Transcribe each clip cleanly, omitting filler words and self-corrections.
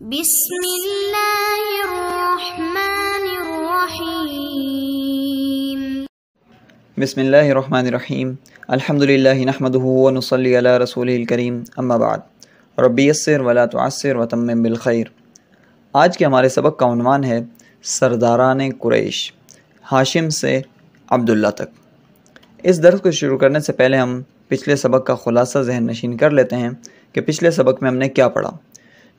بسم اللہ الرحمن الرحیم بسم اللہ الرحمن الرحیم الحمدللہ نحمدہ ونصلی علی رسولہ الکریم اما بعد ربی یسر ولا تعسر وتمم بالخیر۔ آج کے ہمارے سبق کا عنوان ہے سرداران قریش، ہاشم سے عبداللہ تک۔ اس درس کو شروع کرنے سے پہلے ہم پچھلے سبق کا خلاصہ ذہن نشین کر لیتے ہیں کہ پچھلے سبق میں ہم نے کیا پڑھا۔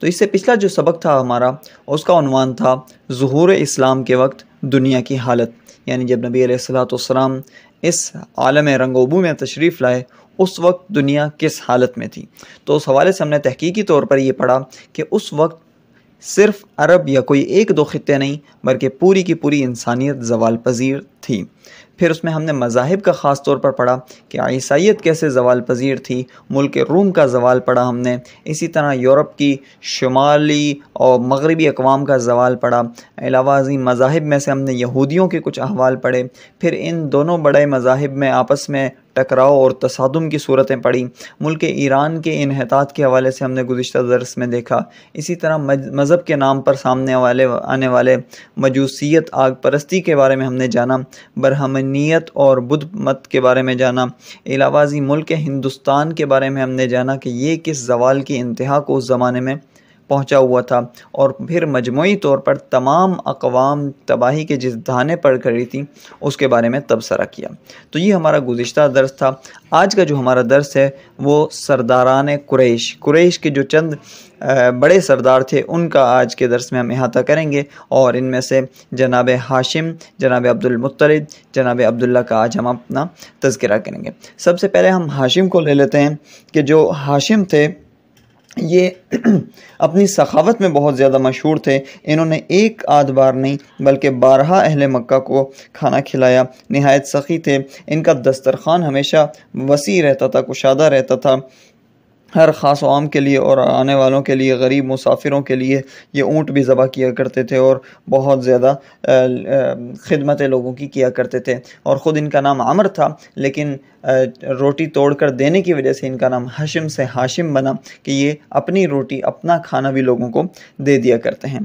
تو اس سے پچھلا جو سبق تھا ہمارا، اس کا عنوان تھا ظہور اسلام کے وقت دنیا کی حالت، یعنی جب نبی علیہ الصلوۃ والسلام اس عالم رنگ و بو میں تشریف لائے اس وقت دنیا کس حالت میں تھی۔ تو اس حوالے سے ہم نے تحقیقی طور پر یہ پڑھا کہ اس وقت صرف عرب یا کوئی ایک دو خطے نہیں بلکہ پوری کی پوری انسانیت زوال پذیر تھی۔ پھر اس میں ہم نے مذاہب کا خاص طور پر پڑھا کہ عیسائیت کیسے زوال پذیر تھی، ملک روم کا زوال پڑھا ہم نے، اسی طرح یورپ کی شمالی اور مغربی اقوام کا زوال پڑھا۔ علاوہ ازیں مذاہب میں سے ہم نے یہودیوں کے کچھ احوال پڑھے، پھر ان دونوں بڑے مذاہب میں آپس میں ٹکراؤ اور تصادم کی صورتیں پڑھی۔ ملک ایران کے انحطاط کے حوالے سے ہم نے گزشتہ درس میں دیکھا۔ اسی طرح مذہب کے نام پر سامنے آنے والے مجوسیت، آگ پرستی کے بارے میں ہم نے جانا، برہمنیت اور بدھ مت کے بارے میں جانا۔ علاوہ ازیں ملک ہندوستان کے بارے میں ہم نے جانا کہ یہ کس زوال کی انتہا کو اس زمانے میں پہنچا ہوا تھا، اور پھر مجموعی طور پر تمام اقوام تباہی کے جس دہانے پر کھڑی تھی اس کے بارے میں تبصرہ کیا۔ تو یہ ہمارا گزشتہ درس تھا۔ آج کا جو ہمارا درس ہے وہ سرداران قریش کے جو چند بڑے سردار تھے ان کا آج کے درس میں ہم احاطہ کریں گے، اور ان میں سے جناب ہاشم، جناب عبد المطلب، جناب عبداللہ کا آج ہم اپنا تذکرہ کریں گے۔ سب سے پہلے ہم ہاشم کو لے لیتے ہیں کہ جو ہاشم تھے یہ اپنی سخاوت میں بہت زیادہ مشہور تھے۔ انہوں نے ایک آدھ بار نہیں بلکہ بارہا اہل مکہ کو کھانا کھلایا، نہایت سخی تھے۔ ان کا دسترخوان ہمیشہ وسیع رہتا تھا، کشادہ رہتا تھا، ہر خاص و عام کے لیے اور آنے والوں کے لیے، غریب مسافروں کے لیے یہ اونٹ بھی ذبح کیا کرتے تھے اور بہت زیادہ خدمت لوگوں کی کیا کرتے تھے۔ اور خود ان کا نام عمر تھا، لیکن روٹی توڑ کر دینے کی وجہ سے ان کا نام ہاشم سے ہاشم بنا کہ یہ اپنی روٹی، اپنا کھانا بھی لوگوں کو دے دیا کرتے ہیں۔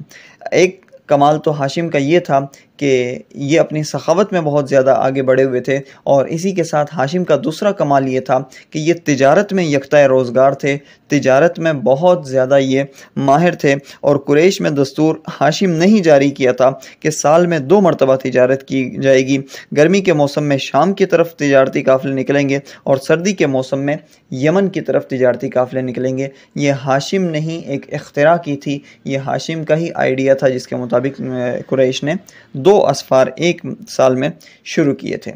ایک کمال تو ہاشم کا یہ تھا کہ یہ اپنی سخاوت میں بہت زیادہ آگے بڑھے ہوئے تھے، اور اسی کے ساتھ ہاشم کا دوسرا کمال یہ تھا کہ یہ تجارت میں یکتائے روزگار تھے، تجارت میں بہت زیادہ یہ ماہر تھے۔ اور قریش میں دستور ہاشم نے ہی جاری کیا تھا کہ سال میں 2 مرتبہ تجارت کی جائے گی۔ گرمی کے موسم میں شام کی طرف تجارتی قافلے نکلیں گے اور سردی کے موسم میں یمن کی طرف تجارتی قافلے نکلیں گے۔ یہ ہاشم نے ہی ایک اختراع کی تھی، یہ ہاشم کا ہی آئیڈیا تھا جس کے مطابق قریش نے 2 اسفار ایک سال میں شروع کیے تھے۔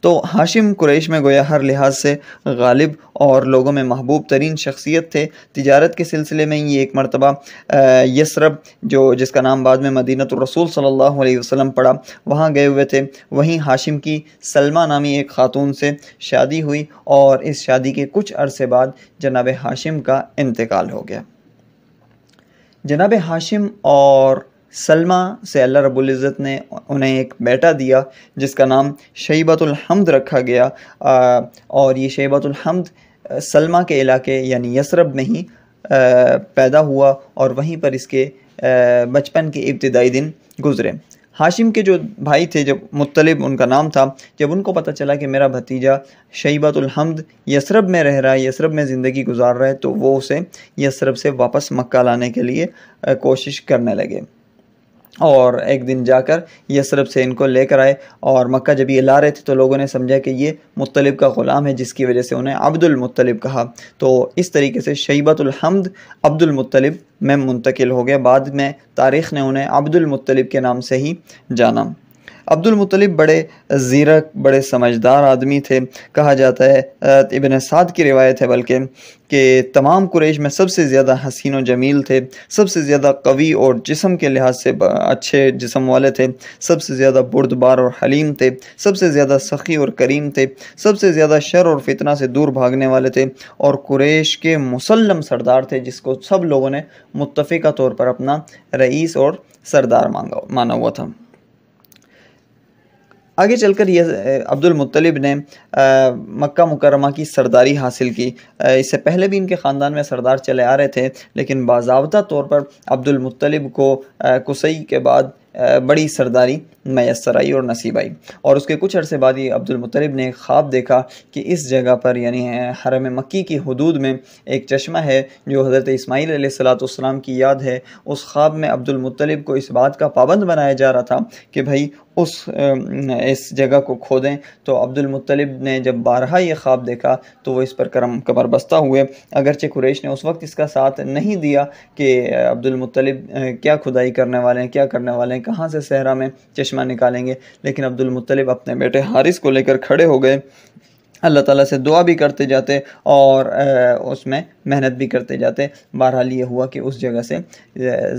تو ہاشم قریش میں گویا ہر لحاظ سے غالب اور لوگوں میں محبوب ترین شخصیت تھے۔ تجارت کے سلسلے میں یہ ایک مرتبہ یثرب، جس کا نام بعد میں مدینۃ الرسول صلی اللہ علیہ وسلم پڑا، وہاں گئے ہوئے تھے۔ وہیں ہاشم کی سلمہ نامی ایک خاتون سے شادی ہوئی، اور اس شادی کے کچھ عرصے بعد جناب ہاشم کا انتقال ہو گیا۔ جناب ہاشم اور سلمہ سے اللہ رب العزت نے انہیں ایک بیٹا دیا جس کا نام شیبۃ الحمد رکھا گیا، اور یہ شیبۃ الحمد سلمہ کے علاقے یعنی یثرب میں ہی پیدا ہوا، اور وہیں پر اس کے بچپن کے ابتدائی دن گزرے۔ ہاشم کے جو بھائی تھے، جب مطلب ان کا نام تھا، جب ان کو پتہ چلا کہ میرا بھتیجا شیبۃ الحمد یثرب میں رہ رہا ہے، یثرب میں زندگی گزار رہا ہے، تو وہ اسے یثرب سے واپس مکہ لانے کے لیے کوشش کرنے لگے۔ اور ایک دن جا کر یثرب سے ان کو لے کر آئے، اور مکہ جب یہ لا رہے تھے تو لوگوں نے سمجھا کہ یہ مطلب کا غلام ہے، جس کی وجہ سے انہیں عبد المطلب کہا۔ تو اس طریقے سے شیبۃ الحمد عبد المطلب میں منتقل ہو گیا۔ بعد میں تاریخ نے انہیں عبد المطلب کے نام سے ہی جانا۔ عبد المطلب بڑے زیرک، بڑے سمجھدار آدمی تھے۔ کہا جاتا ہے، ابن سعد کی روایت ہے بلکہ، کہ تمام قریش میں سب سے زیادہ حسین و جمیل تھے، سب سے زیادہ قوی اور جسم کے لحاظ سے اچھے جسم والے تھے، سب سے زیادہ بردبار اور حلیم تھے، سب سے زیادہ سخی اور کریم تھے، سب سے زیادہ شر اور فتنہ سے دور بھاگنے والے تھے، اور قریش کے مسلم سردار تھے جس کو سب لوگوں نے متفقہ طور پر اپنا رئیس اور سردار مانا ہوا تھا۔ آگے چل کر یہ عبد المطلب نے مکہ مکرمہ کی سرداری حاصل کی۔ اس سے پہلے بھی ان کے خاندان میں سردار چلے آ رہے تھے، لیکن باضابطہ طور پر عبد المطلب کو قصی کے بعد بڑی سرداری میسر آئی اور نصیب آئی۔ اور اس کے کچھ عرصے بعد یہ عبد المطلب نے ایک خواب دیکھا کہ اس جگہ پر یعنی حرم مکی کی حدود میں ایک چشمہ ہے جو حضرت اسماعیل علیہ السلام کی یاد ہے۔ اس خواب میں عبد المطلب کو اس بات کا پابند بنایا جا رہا تھا کہ بھائی اس جگہ کو کھودیں۔ تو عبد المطلب نے جب بارہا یہ خواب دیکھا تو وہ اس پر کمر بستہ ہوئے، اگرچہ قریش نے اس وقت اس کا ساتھ نہیں دیا کہ عبد المطلب کیا کھدائی کرنے والے ہیں، کیا کرنے والے ہیں، کہاں سے صحرا میں چشمہ نکالیں گے، لیکن عبد المطلب اپنے بیٹے حارث کو لے کر کھڑے ہو گئے، اللہ تعالیٰ سے دعا بھی کرتے جاتے اور اس میں محنت بھی کرتے جاتے۔ بہرحال یہ ہوا کہ اس جگہ سے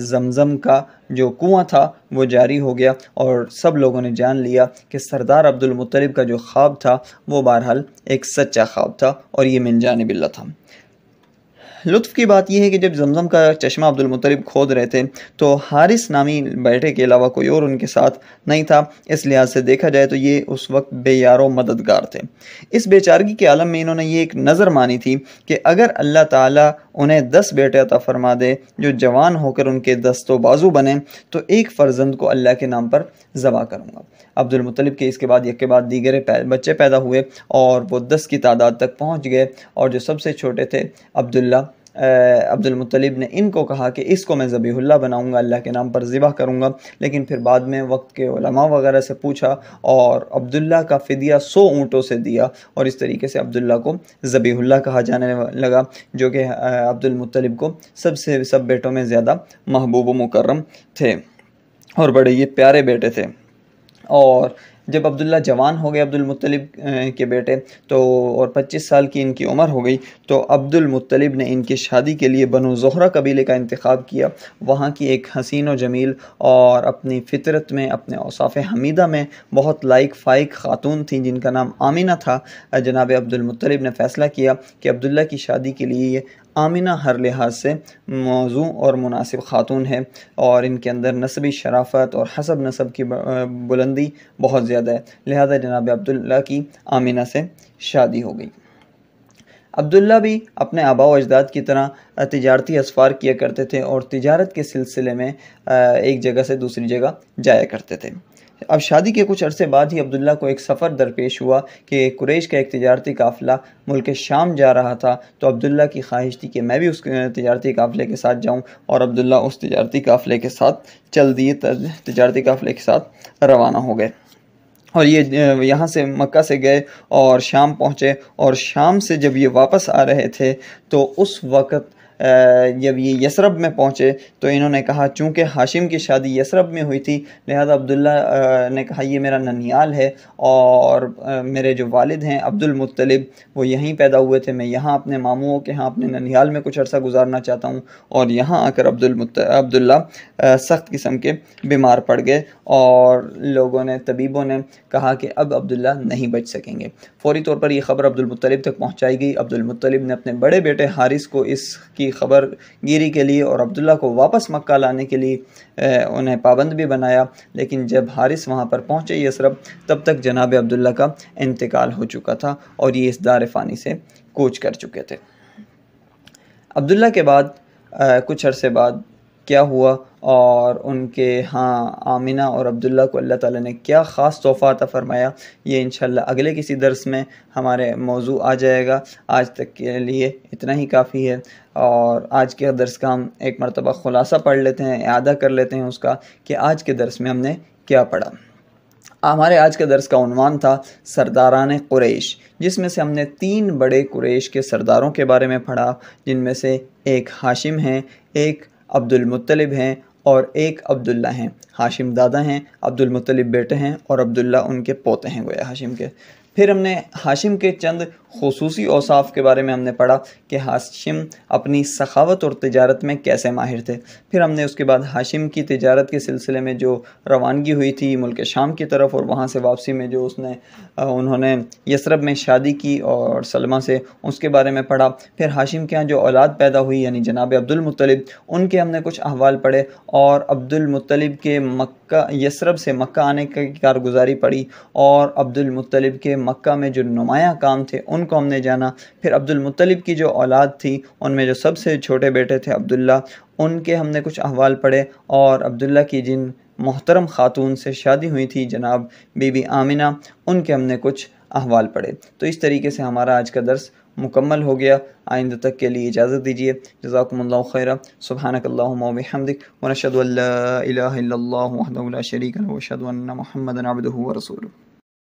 زمزم کا جو کنواں تھا وہ جاری ہو گیا، اور سب لوگوں نے جان لیا کہ سردار عبد المطلب کا جو خواب تھا وہ بہرحال ایک سچا خواب تھا اور یہ من جانب اللہ تھا۔ لطف کی بات یہ ہے کہ جب زمزم کا چشمہ عبد المطلب کھود رہے تھے تو حارث نامی بیٹے کے علاوہ کوئی اور ان کے ساتھ نہیں تھا، اس لحاظ سے دیکھا جائے تو یہ اس وقت بے یار و مددگار تھے۔ اس بیچارگی کے عالم میں انہوں نے یہ ایک نظر مانی تھی کہ اگر اللہ تعالیٰ انہیں 10 بیٹے عطا فرما دے جو جوان ہو کر ان کے دست و بازو بنیں تو ایک فرزند کو اللہ کے نام پر ذبح کروں گا۔ عبد المطلب کے اس کے بعد یک کے بعد دیگر بچے پیدا ہوئے اور وہ 10 کی تعداد تک پہنچ گئے، اور جو سب سے چھوٹے تھے عبد المطلب نے ان کو کہا کہ اس کو میں ذبیح اللہ بناؤں گا، اللہ کے نام پر ذبح کروں گا، لیکن پھر بعد میں وقت کے علماء وغیرہ سے پوچھا اور عبداللہ کا فدیہ 100 اونٹوں سے دیا، اور اس طریقے سے عبداللہ کو ذبیح اللہ کہا جانے لگا، جو کہ عبد المطلب کو سب بیٹوں میں زیادہ محبوب و مکرم تھے اور بڑے یہ پیارے بیٹے تھے۔ اور جب عبداللہ جوان ہو گئے عبد المطلب کے بیٹے تو اور 25 سال کی ان کی عمر ہو گئی تو عبد المطلب نے ان کی شادی کے لیے بنو زہرہ قبیلے کا انتخاب کیا۔ وہاں کی ایک حسین و جمیل اور اپنی فطرت میں اپنے اوصاف حمیدہ میں بہت لائق فائق خاتون تھیں جن کا نام آمینہ تھا۔ جناب عبد المطلب نے فیصلہ کیا کہ عبداللہ کی شادی کے لیے یہ آمینہ ہر لحاظ سے موزوں اور مناسب خاتون ہے، اور ان کے اندر نسبی شرافت اور حسب نسب کی بلندی بہت زیادہ ہے، لہذا جناب عبداللہ کی آمینہ سے شادی ہو گئی۔ عبداللہ بھی اپنے آباء و اجداد کی طرح تجارتی اسفار کیا کرتے تھے اور تجارت کے سلسلے میں ایک جگہ سے دوسری جگہ جایا کرتے تھے۔ اب شادی کے کچھ عرصے بعد ہی عبداللہ کو ایک سفر درپیش ہوا کہ قریش کا ایک تجارتی قافلہ ملک شام جا رہا تھا، تو عبداللہ کی خواہش تھی کہ میں بھی اس تجارتی قافلے کے ساتھ جاؤں، اور عبداللہ اس تجارتی قافلے کے ساتھ چل دیے، تجارتی قافلے کے ساتھ روانہ ہو گئے، اور یہ یہاں سے مکہ سے گئے اور شام پہنچے، اور شام سے جب یہ واپس آ رہے تھے تو اس وقت جب یہ یثرب میں پہنچے تو انہوں نے کہا چونکہ ہاشم کی شادی یثرب میں ہوئی تھی لہذا عبداللہ نے کہا یہ میرا ننیال ہے اور میرے جو والد ہیں عبد المطلب وہ یہیں پیدا ہوئے تھے، میں یہاں اپنے ماموں کے ہاں اپنے ننیال میں کچھ عرصہ گزارنا چاہتا ہوں، اور یہاں آ کر عبداللہ سخت قسم کے بیمار پڑ گئے، اور لوگوں نے طبیبوں نے کہا کہ اب عبداللہ نہیں بچ سکیں گے۔ فوری طور پر یہ خبر عبد المطلب تک پہنچائی گئی۔ عبد المطلب نے اپنے بڑے بیٹے حارث کو اس کی خبر گیری کے لیے اور عبداللہ کو واپس مکہ لانے کے لیے انہیں پابند بھی بنایا، لیکن جب حارث وہاں پر پہنچے یثرب تب تک جناب عبداللہ کا انتقال ہو چکا تھا اور یہ اس دار فانی سے کوچ کر چکے تھے۔ عبداللہ کے بعد کچھ عرصے بعد کیا ہوا اور ان کے ہاں آمینہ اور عبداللہ کو اللہ تعالیٰ نے کیا خاص تحفہ عطا فرمایا، یہ انشاءاللہ اگلے کسی درس میں ہمارے موضوع آ جائے گا۔ آج تک کے لیے اتنا ہی کافی ہے، اور آج کے درس کا ہم ایک مرتبہ خلاصہ پڑھ لیتے ہیں، اعادہ کر لیتے ہیں اس کا کہ آج کے درس میں ہم نے کیا پڑھا۔ ہمارے آج کے درس کا عنوان تھا سرداران قریش، جس میں سے ہم نے 3 بڑے قریش کے سرداروں کے بارے میں پڑھا، جن میں سے ایک ہاشم ہیں، ایک عبد المطلب ہیں اور ایک عبداللہ ہیں۔ ہاشم دادا ہیں، عبد المطلب بیٹے ہیں اور عبداللہ ان کے پوتے ہیں گویا ہاشم کے۔ پھر ہم نے ہاشم کے چند خصوصی اوصاف کے بارے میں ہم نے پڑھا کہ ہاشم اپنی سخاوت اور تجارت میں کیسے ماہر تھے۔ پھر ہم نے اس کے بعد ہاشم کی تجارت کے سلسلے میں جو روانگی ہوئی تھی ملک شام کی طرف اور وہاں سے واپسی میں جو انہوں نے یثرب میں شادی کی اور سلمہ سے، اس کے بارے میں پڑھا۔ پھر ہاشم کے ہاں جو اولاد پیدا ہوئی یعنی جناب عبد المطلب، ان کے ہم نے کچھ احوال پڑھے، اور عبد المطلب کے یثرب سے مکہ آنے کی کارگزاری پڑی، اور عبد المطلب کے مکہ میں جو نمایاں کام تھے ان کو ہم نے جانا۔ پھر عبد المطلب کی جو اولاد تھی ان میں جو سب سے چھوٹے بیٹے تھے عبداللہ، ان کے ہم نے کچھ احوال پڑھے، اور عبداللہ کی جن محترم خاتون سے شادی ہوئی تھی جناب بی بی آمنہ، ان کے ہم نے کچھ احوال پڑھے۔ تو اس طریقے سے ہمارا آج کا درس مکمل ہو گیا۔ آئندہ تک کے لیے اجازت دیجیے۔ جزاکم اللہ خیرا۔ سبحانک اللہم و بحمدک، ونشہد ان لا الہ الا اللہ وحدہ لا شریک لہ، ونشہد ان محمدا عبدہ ورسولہ۔